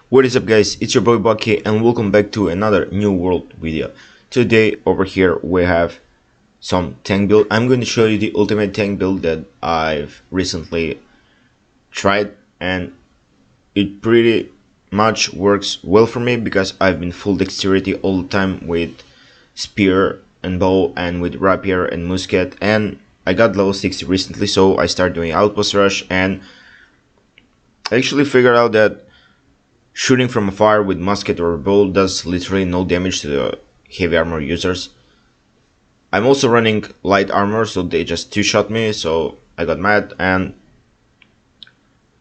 What is up guys, it's your boy Bucky and welcome back to another New World video. Today over here we have some tank build. I'm going to show you the ultimate tank build that I've recently tried, and it pretty much works well for me because I've been full dexterity all the time with spear and bow and with rapier and musket, and I got level 60 recently, so I started doing outpost rush and I actually figured out that shooting from afar with musket or bow does literally no damage to the heavy armor users. I'm also running light armor, so they just two-shot me, so I got mad and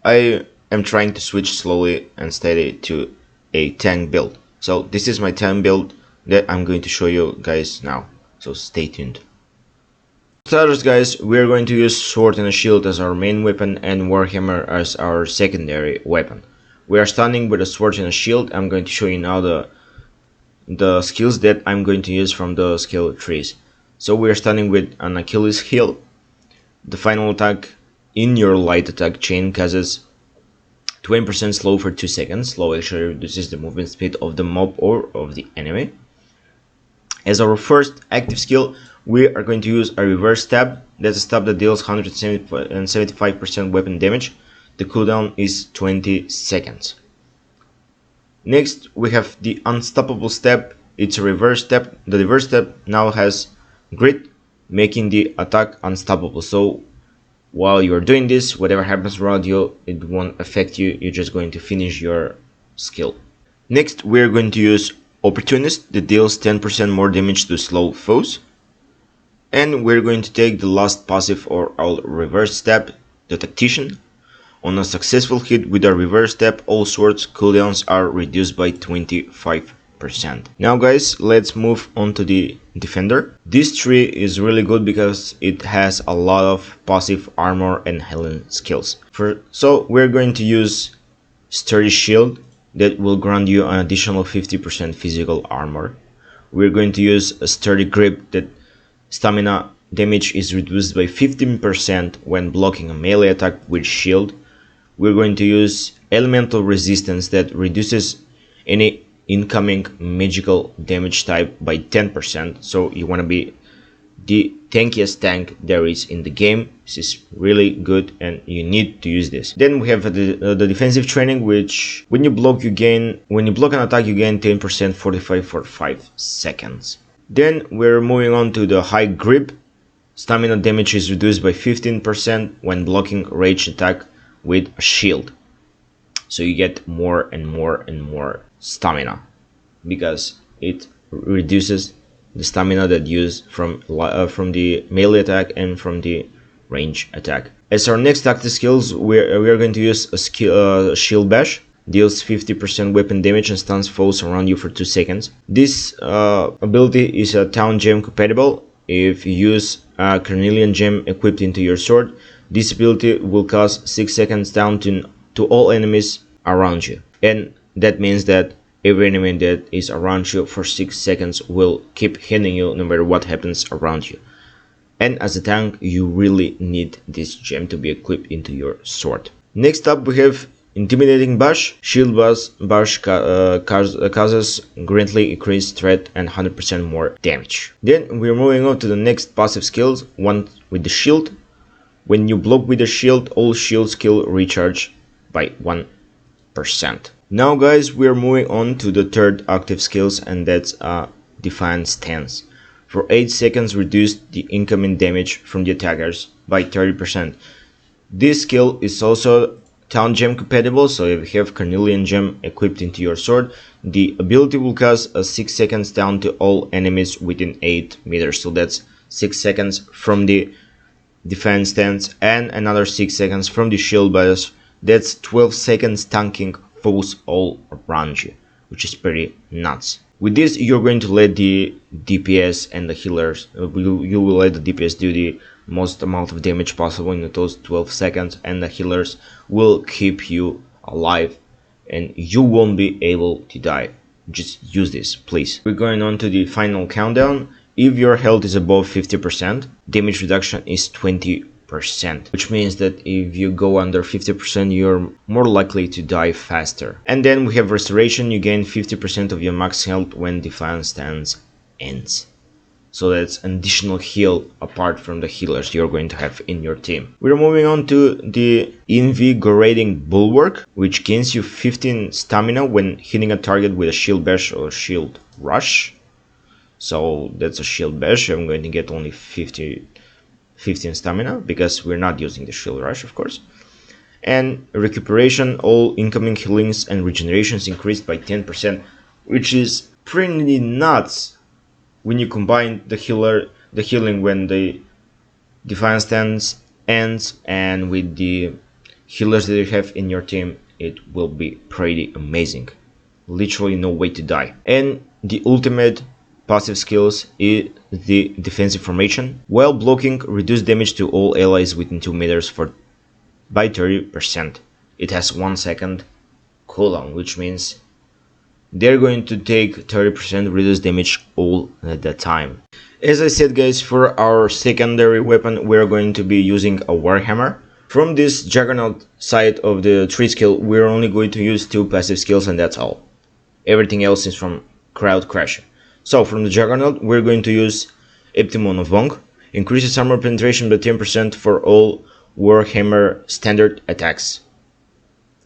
I am trying to switch slowly and steady to a tank build. So this is my tank build that I'm going to show you guys now, so stay tuned. Starters guys, we are going to use sword and a shield as our main weapon and Warhammer as our secondary weapon. We are starting with a sword and a shield. I'm going to show you now the skills that I'm going to use from the skill trees. So we are starting with an Achilles heel. The final attack in your light attack chain causes 20% slow for 2 seconds. Slow actually reduces the movement speed of the mob or of the enemy. As our first active skill, we are going to use a reverse stab. That's a stab that deals 175% weapon damage. The cooldown is 20 seconds. Next we have the unstoppable stab. It's a reverse stab. The reverse stab now has grit, making the attack unstoppable. So while you're doing this, whatever happens around you, it won't affect you. You're just going to finish your skill. Next we're going to use opportunist that deals 10% more damage to slow foes. And we're going to take the last passive or our reverse stab, the tactician. On a successful hit with a reverse stab, all swords cooldowns are reduced by 25%. Now guys, let's move on to the defender. This tree is really good because it has a lot of passive armor and healing skills. So we're going to use sturdy shield that will grant you an additional 50% physical armor. We're going to use a sturdy grip that stamina damage is reduced by 15% when blocking a melee attack with shield. We're going to use elemental resistance that reduces any incoming magical damage type by 10%. So you want to be the tankiest tank there is in the game. This is really good and you need to use this. Then we have the defensive training, which when you block an attack you gain 10% 45 for 5 seconds. Then we're moving on to the high grip. Stamina damage is reduced by 15% when blocking ranged attack with a shield. So you get more and more and more stamina because it reduces the stamina that you use from the melee attack and from the range attack. As our next active skills, we are going to use a shield bash. Deals 50% weapon damage and stuns foes around you for 2 seconds. This ability is a town gem compatible. If you use a carnelian gem equipped into your sword, this ability will cause 6 seconds down to all enemies around you. And that means that every enemy that is around you for 6 seconds will keep hitting you no matter what happens around you. And as a tank, you really need this gem to be equipped into your sword. Next up we have Intimidating Bash. Shield Bash causes greatly increased threat and 100% more damage. Then we're moving on to the next passive skills, one with the shield. When you block with the shield, all shield skill recharge by 1%. Now guys, we're moving on to the third active skills, and that's Defiant Stance. For 8 seconds reduce the incoming damage from the attackers by 30%. This skill is also town gem compatible, so if you have carnelian gem equipped into your sword, the ability will cause a 6 seconds down to all enemies within 8 meters. So that's 6 seconds from the Defense Stance and another 6 seconds from the shield bash. That's 12 seconds tanking foes all around you, which is pretty nuts. With this, you're going to let the DPS and the healers, you will let the DPS do the most amount of damage possible in those 12 seconds, and the healers will keep you alive and you won't be able to die. Just use this, please. We're going on to the final countdown. If your health is above 50%, damage reduction is 20 which means that if you go under 50%, you're more likely to die faster. And then we have restoration. You gain 50% of your max health when defiance stance ends. So that's an additional heal apart from the healers you're going to have in your team. We're moving on to the Invigorating Bulwark, which gains you 15 stamina when hitting a target with a shield bash or shield rush. So that's a shield bash. I'm going to get only 15 stamina because we're not using the shield rush, of course. And recuperation, all incoming healings and regenerations increased by 10%, which is pretty nuts when you combine the healing when the defiance stance ends, and with the healers that you have in your team, it will be pretty amazing. Literally no way to die. And the ultimate passive skills is the defensive formation. While blocking, reduce damage to all allies within 2 meters by 30%. It has 1 second cooldown, which means they're going to take 30% reduced damage all the time. As I said, guys, for our secondary weapon, we're going to be using a Warhammer. From this Juggernaut side of the 3 skill, we're only going to use 2 passive skills, and that's all. Everything else is from Crowd Crusher. So from the Juggernaut, we're going to use Eptimon of Wong. Increases armor penetration by 10% for all Warhammer standard attacks.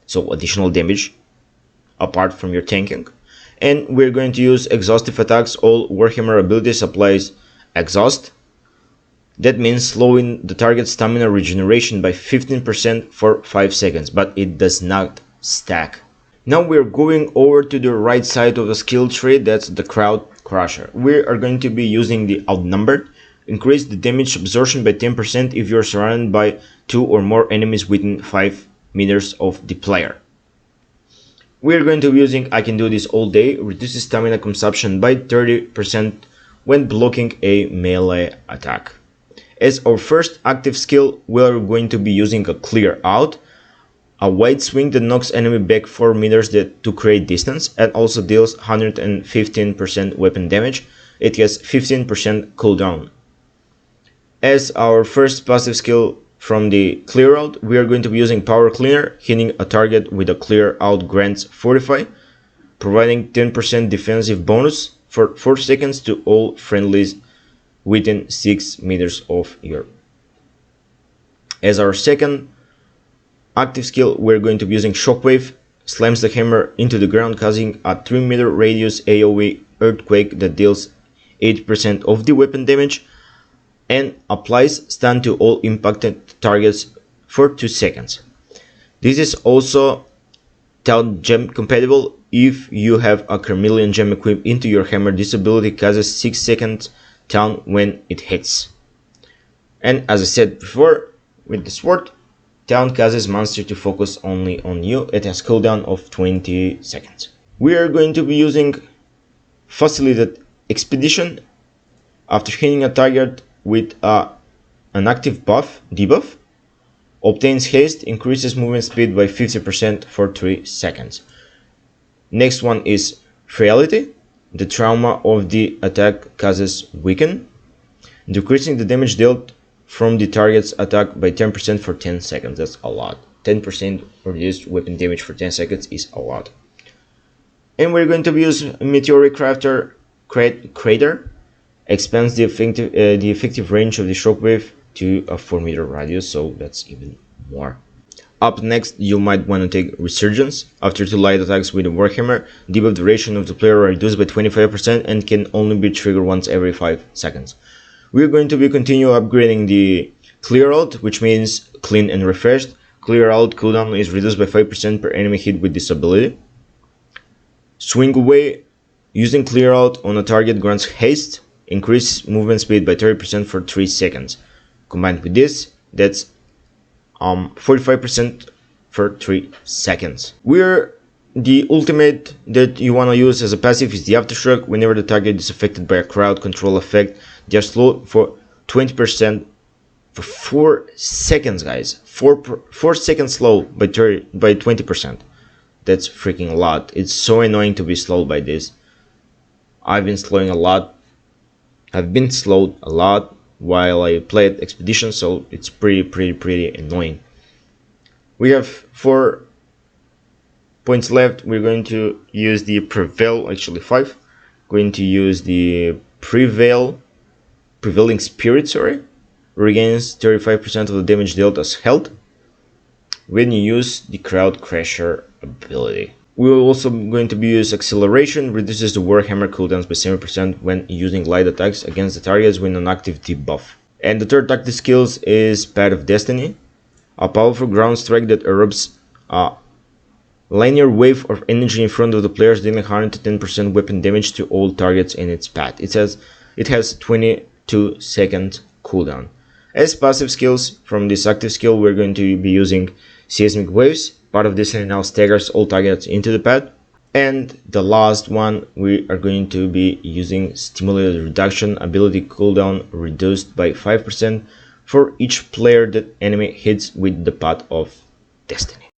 So additional damage apart from your tanking. And we're going to use exhaustive attacks. All Warhammer abilities applies exhaust. That means slowing the target stamina regeneration by 15% for 5 seconds, but it does not stack. Now we're going over to the right side of the skill tree, that's the Crowd Crusher. We are going to be using the Outnumbered. Increase the damage absorption by 10% if you're surrounded by 2 or more enemies within 5 meters of the player. We're going to be using I Can Do This All Day. Reduces stamina consumption by 30% when blocking a melee attack. As our first active skill, we're going to be using a Clear Out, a wide swing that knocks enemy back 4 meters to create distance, and also deals 115% weapon damage. It has 15% cooldown. As our first passive skill from the Clear Out, we are going to be using Power Cleaner. Hitting a target with a Clear Out grants Fortify, providing 10% defensive bonus for 4 seconds to all friendlies within 6 meters of your. As our second active skill, we're going to be using Shockwave. Slams the hammer into the ground, causing a 3-meter radius AoE earthquake that deals 80% of the weapon damage, and applies stun to all impacted targets for 2 seconds. This is also Town Gem compatible. If you have a Carmelian Gem equipped into your hammer, this ability causes 6 seconds Town when it hits. And as I said before, with the sword, Town causes monster to focus only on you. It has cooldown of 20 seconds. We are going to be using Facilitated Expedition. After hitting a target with an active debuff, obtains haste, increases movement speed by 50% for 3 seconds. Next one is Frailty. The trauma of the attack causes weaken, decreasing the damage dealt from the target's attack by 10% for 10 seconds. That's a lot. 10% reduced weapon damage for 10 seconds is a lot. And we're going to use Meteoric Crater. Expands the effective range of the shockwave to a 4-meter radius, so that's even more. Up next, you might want to take Resurgence. After 2 light attacks with a Warhammer, debuff duration of the player are reduced by 25% and can only be triggered once every 5 seconds. We're going to be continue upgrading the Clear Out, which means clean and refreshed. Clear Out cooldown is reduced by 5% per enemy hit with this ability. Swing Away. Using Clear Out on a target grants haste. Increase movement speed by 30% for 3 seconds. Combined with this, that's 45% for 3 seconds. The ultimate that you want to use as a passive is the Aftershock. Whenever the target is affected by a crowd control effect, they are slow for 20% for 4 seconds, guys. 4 seconds slow by 20%. That's freaking a lot. It's so annoying to be slowed by this. I've been slowed a lot. while I played Expedition, so it's pretty annoying. We have 4 points left. We're going to use the Prevail, actually 5. Going to use the Prevailing Spirit, sorry. Regains 35% of the damage dealt as health when you use the Crowd Crasher ability. We're also going to be use Acceleration, reduces the Warhammer cooldowns by 7% when using light attacks against the targets with an active debuff. And the third tactic skills is Path of Destiny, a powerful ground strike that erupts a linear wave of energy in front of the players, dealing 100 to 10% weapon damage to all targets in its path. It has 22-second cooldown. As passive skills from this active skill, we're going to be using Seismic Waves. Path of Destiny now staggers all targets into the path. And the last one, we are going to be using Stimulated Reduction, ability cooldown reduced by 5% for each player that enemy hits with the Path of Destiny.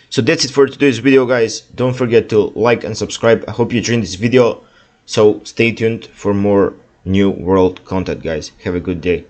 So that's it for today's video, guys. Don't forget to like and subscribe. I hope you enjoyed this video. So stay tuned for more new world content, guys. Have a good day.